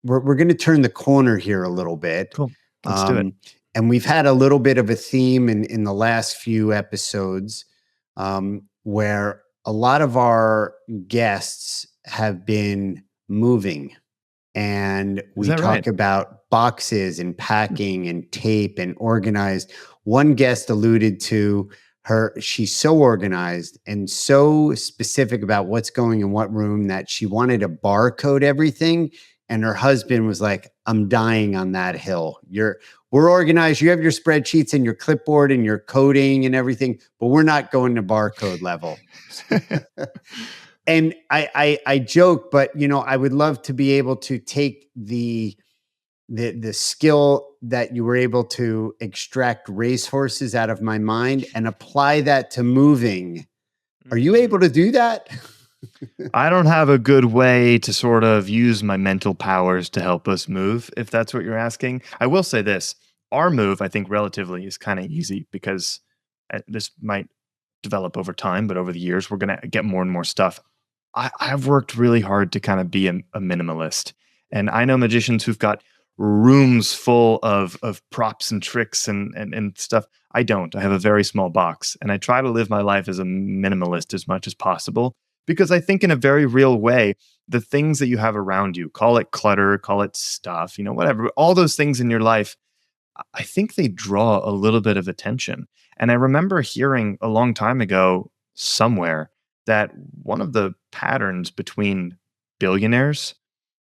we're going to turn the corner here a little bit. Cool. Let's do it. And we've had a little bit of a theme in the last few episodes where a lot of our guests have been moving. And we talk about boxes and packing and tape and organized. One guest alluded to she's so organized and so specific about what's going in what room that she wanted to barcode everything. And her husband was like, I'm dying on that hill. We're organized. You have your spreadsheets and your clipboard and your coding and everything, but we're not going to barcode level. And I joke, but I would love to be able to take the skill that you were able to extract racehorses out of my mind and apply that to moving. Are you able to do that? I don't have a good way to sort of use my mental powers to help us move, if that's what you're asking. I will say this. Our move, I think, relatively is kind of easy because this might develop over time, but over the years, we're going to get more and more stuff. I've worked really hard to kind of be a minimalist. And I know magicians who've got rooms full of props and tricks and stuff. I don't. I have a very small box. And I try to live my life as a minimalist as much as possible. Because I think in a very real way, the things that you have around you, call it clutter, call it stuff, whatever, all those things in your life, I think they draw a little bit of attention. And I remember hearing a long time ago somewhere that one of the patterns between billionaires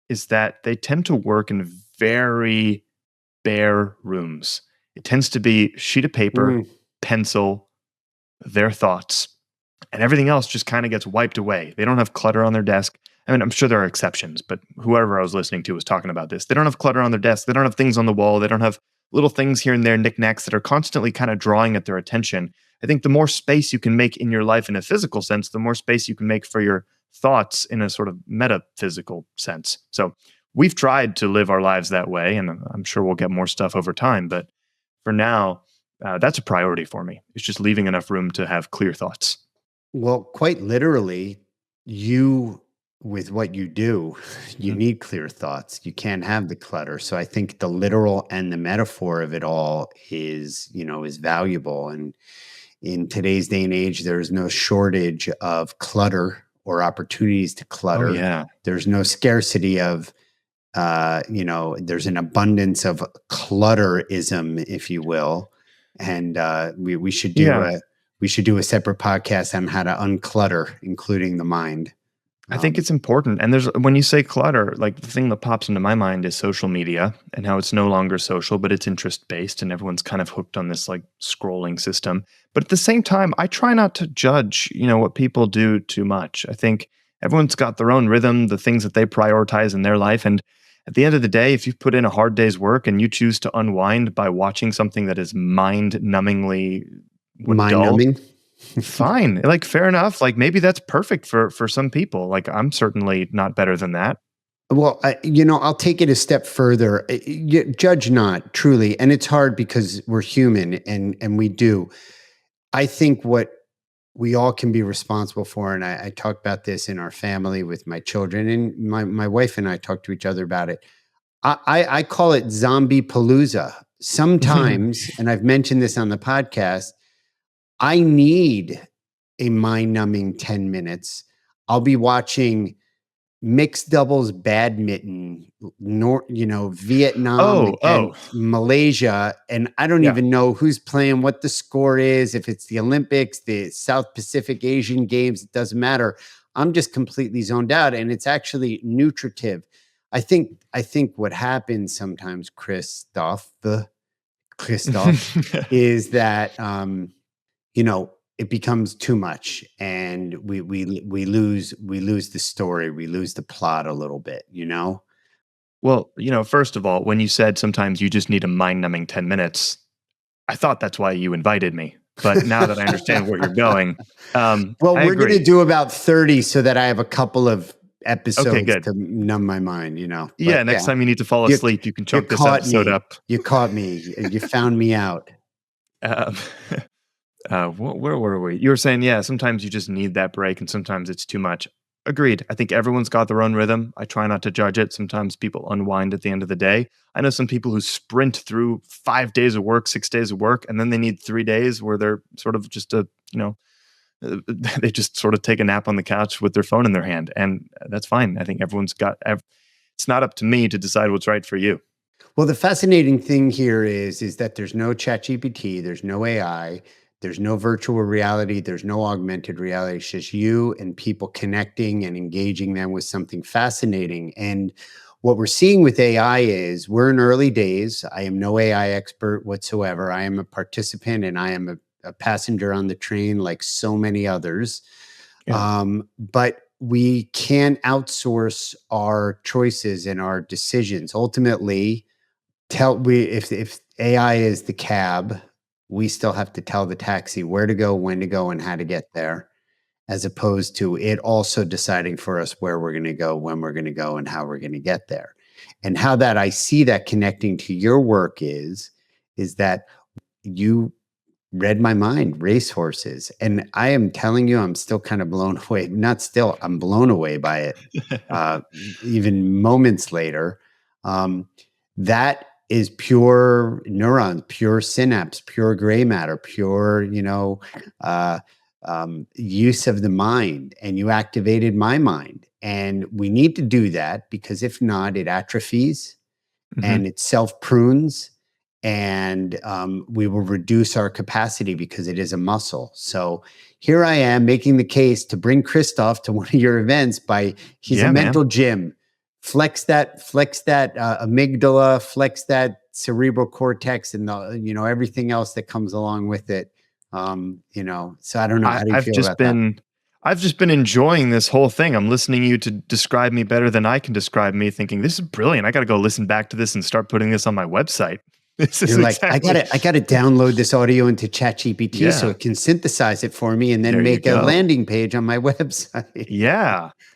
is that they tend to work in very bare rooms. It tends to be sheet of paper, pencil, their thoughts. And everything else just kind of gets wiped away. They don't have clutter on their desk. I mean, I'm sure there are exceptions, but whoever I was listening to was talking about this. They don't have clutter on their desk. They don't have things on the wall. They don't have little things here and there, knickknacks that are constantly kind of drawing at their attention. I think the more space you can make in your life in a physical sense, the more space you can make for your thoughts in a sort of metaphysical sense. So we've tried to live our lives that way, and I'm sure we'll get more stuff over time. But for now, that's a priority for me. It's just leaving enough room to have clear thoughts. Well, quite literally, with what you do, you need clear thoughts. You can't have the clutter. So I think the literal and the metaphor of it all is valuable. And in today's day and age, there's no shortage of clutter or opportunities to clutter. Oh, yeah. There's no scarcity of, there's an abundance of clutterism, if you will. And we should do we should do a separate podcast on how to unclutter, including the mind. I think it's important. And when you say clutter, like the thing that pops into my mind is social media and how it's no longer social, but it's interest-based and everyone's kind of hooked on this like scrolling system. But at the same time, I try not to judge, what people do too much. I think everyone's got their own rhythm, the things that they prioritize in their life. And at the end of the day, if you've put in a hard day's work and you choose to unwind by watching something that is mind-numbingly mind-numbing, fine. Like, fair enough. Like, maybe that's perfect for some people. Like, I'm certainly not better than that. Well, I'll take it a step further. Judge not, truly. And it's hard because we're human and we do. I think what we all can be responsible for, and I talk about this in our family with my children, and my wife and I talk to each other about it. I call it zombie Palooza. Sometimes, and I've mentioned this on the podcast, I need a mind-numbing 10 minutes. I'll be watching mixed doubles badminton, Vietnam and Malaysia, and I don't even know who's playing, what the score is, if it's the Olympics, the South Pacific Asian Games, it doesn't matter. I'm just completely zoned out, and it's actually nutritive. I think what happens sometimes, Christophe, is that it becomes too much, and we lose the story, we lose the plot a little bit, Well, first of all, when you said sometimes you just need a mind-numbing 10 minutes, I thought that's why you invited me. But now that I understand where you're going, we're going to do about 30 so that I have a couple of episodes to numb my mind, But next time you need to fall asleep, you can chunk this episode up. You caught me. You found me out. Where were we? You were saying, sometimes you just need that break and sometimes it's too much. Agreed. I think everyone's got their own rhythm. I try not to judge it. Sometimes people unwind at the end of the day. I know some people who sprint through 5 days of work, 6 days of work, and then they need 3 days where they're sort of just they just sort of take a nap on the couch with their phone in their hand. And that's fine. I think it's not up to me to decide what's right for you. Well, the fascinating thing here is that there's no ChatGPT, there's no AI, there's no virtual reality, there's no augmented reality. It's just you and people connecting and engaging them with something fascinating. And what we're seeing with AI is we're in early days. I am no AI expert whatsoever. I am a participant and I am a passenger on the train like so many others. Yeah. But we can outsource our choices and our decisions. Ultimately, if AI is the cab, we still have to tell the taxi where to go, when to go, and how to get there, as opposed to it also deciding for us where we're going to go, when we're going to go, and how we're going to get there. And how that I see that connecting to your work is that you read my mind, racehorses. And I am telling you, I'm still kind of blown away. Not still, I'm blown away by it. Uh, Even moments later. That is pure neurons, pure synapse, pure gray matter, pure, uh, use of the mind. And you activated my mind. And we need to do that because if not, it atrophies Hmm. and it self prunes and we will reduce our capacity because it is a muscle. So here I am making the case to bring Christophe to one of your events by he's a Yeah, man. mental gym. Flex that amygdala, flex that cerebral cortex, and everything else that comes along with it. So I don't know. I, How do you I've feel just about that? been I've just been enjoying this whole thing. I'm listening to you to describe me better than I can describe me, thinking this is brilliant. I got to go listen back to this and start putting this on my website. This is You're like, I exactly, gotta, I gotta download this audio into ChatGPT so yeah. it can synthesize it for me and then There you make a go. landing page on my website. Yeah.